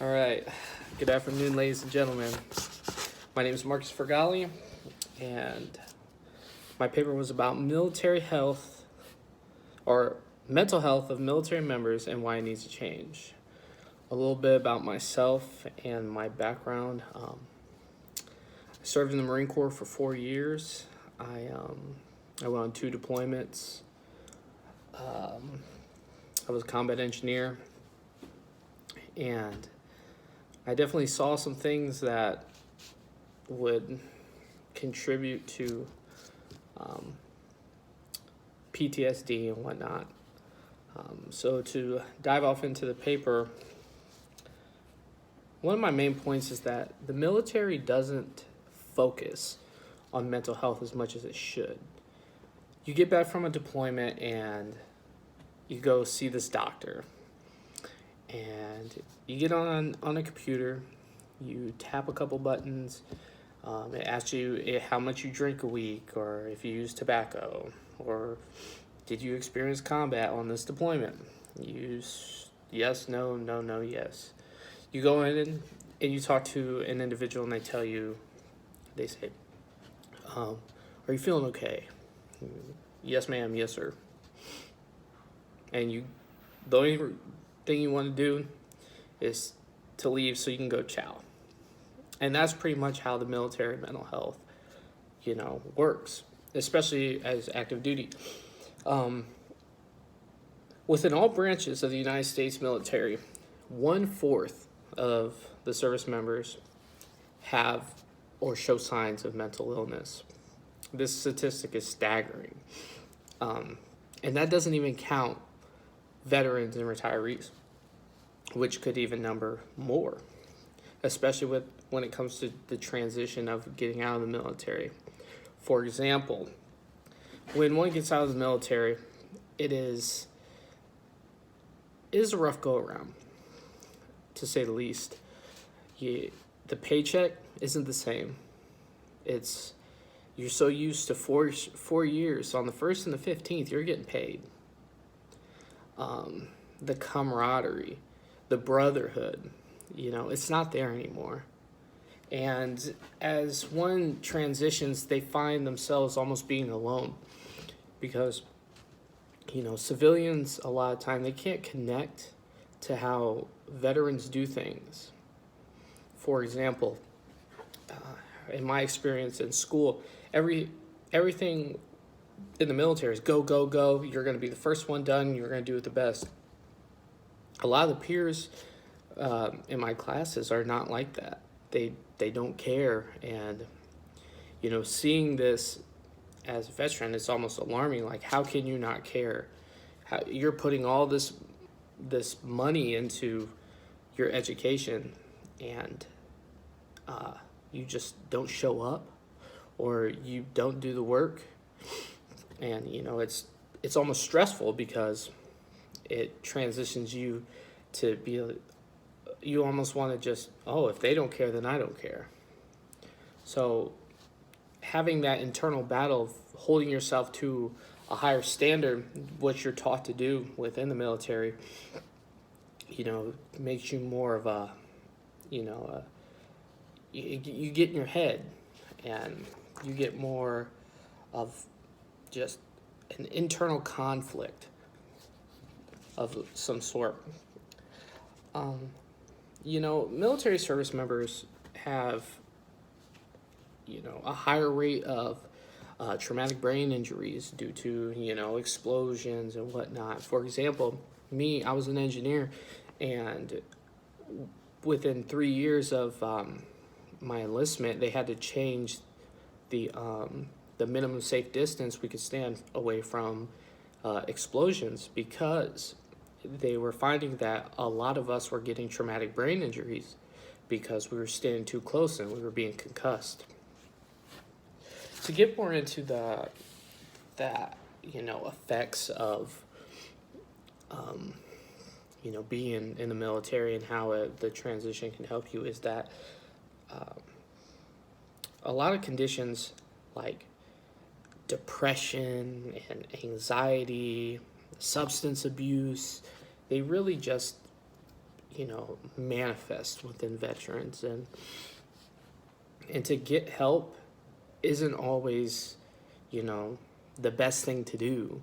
All right. Good afternoon, ladies and gentlemen. My name is Marcus Fergali, and my paper was about military health or mental health of military members and why it needs to change. A little bit about myself and my background. I served in the Marine Corps for 4 years. I went on 2 deployments. I was a combat engineer, and I definitely saw some things that would contribute to um, PTSD and whatnot. So to dive off into the paper, one of my main points is that the military doesn't focus on mental health as much as it should. You get back from a deployment and you go see this doctor, and you get on a computer, you tap a couple buttons. It asks you how much you drink a week, or if you use tobacco, or did you experience combat on this deployment. You use yes, no, no, no, yes. You go in and you talk to an individual, and they say, are you feeling okay? Yes, ma'am, yes, sir. And the only thing you want to do is to leave so you can go chow. And that's pretty much how the military mental health, works, especially as active duty. Um, Within all branches of the United States military, 1/4 of the service members have or show signs of mental illness. This statistic is staggering. And that doesn't even count veterans and retirees, which could even number more, especially when it comes to the transition of getting out of the military. For example, when one gets out of the military, it is a rough go around, to say the least. The paycheck isn't the same. You're so used to 4 years. On the 1st and the 15th, you're getting paid. The camaraderie, the brotherhood, it's not there anymore. And as one transitions, they find themselves almost being alone because, civilians, a lot of time, they can't connect to how veterans do things. For example, in my experience in school, everything in the military is go, go, go. You're going to be the first one done. You're going to do it the best. A lot of the peers in my classes are not like that. They don't care. And, seeing this as a veteran, it's almost alarming. Like, how can you not care? You're putting all this money into your education, and you just don't show up, or you don't do the work. And it's almost stressful because it transitions you to be you almost want to just, if they don't care, then I don't care. So having that internal battle of holding yourself to a higher standard, what you're taught to do within the military, makes you more of a, you get in your head, and you get more of just an internal conflict of some sort. Military service members have, a higher rate of traumatic brain injuries due to, explosions and whatnot. For example, I was an engineer, and within 3 years of my enlistment, they had to change the minimum safe distance we could stand away from explosions, because they were finding that a lot of us were getting traumatic brain injuries because we were standing too close and we were being concussed. To get more into effects of being in the military and how the transition can help you, is that a lot of conditions like depression and anxiety, substance abuse, they really just, manifest within veterans, and to get help isn't always, the best thing to do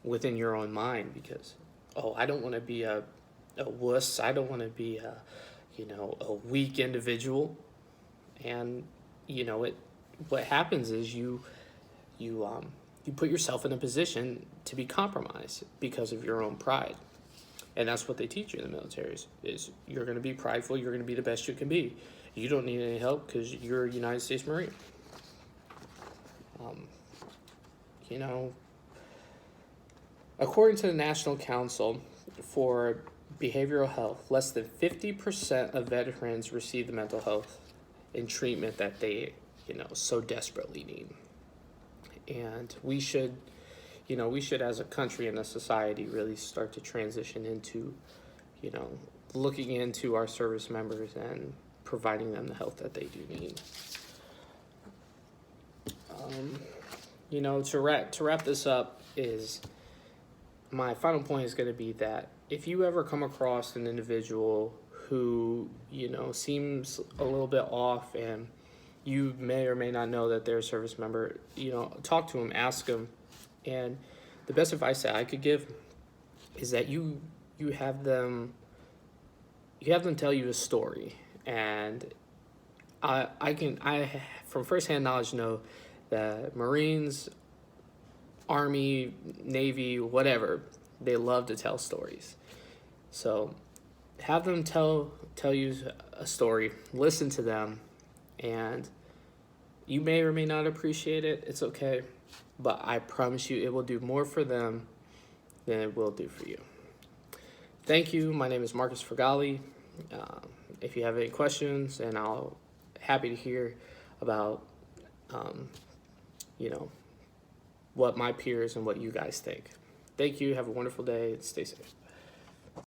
within your own mind, because, oh, I don't want to be a wuss. I don't want to be a weak individual. And, what happens is you put yourself in a position to be compromised because of your own pride. And that's what they teach you in the military is you're going to be prideful. You're going to be the best you can be. You don't need any help because you're a United States Marine. According to the National Council for Behavioral Health, less than 50% of veterans receive the mental health and treatment that they, so desperately need. And we should as a country and a society really start to transition into, looking into our service members and providing them the help that they do need. To wrap this up, is my final point is going to be that if you ever come across an individual who, seems a little bit off, and you may or may not know that they're a service member, talk to them, ask them. And the best advice that I could give is that you have them tell you a story. And I from firsthand knowledge know that Marines, Army, Navy, whatever, they love to tell stories. So have them tell you a story, listen to them, and you may or may not appreciate it. It's okay. But I promise you it will do more for them than it will do for you. Thank you. My name is Marcus Fergali. If you have any questions, and I'll happy to hear about, what my peers and what you guys think. Thank you. Have a wonderful day. Stay safe.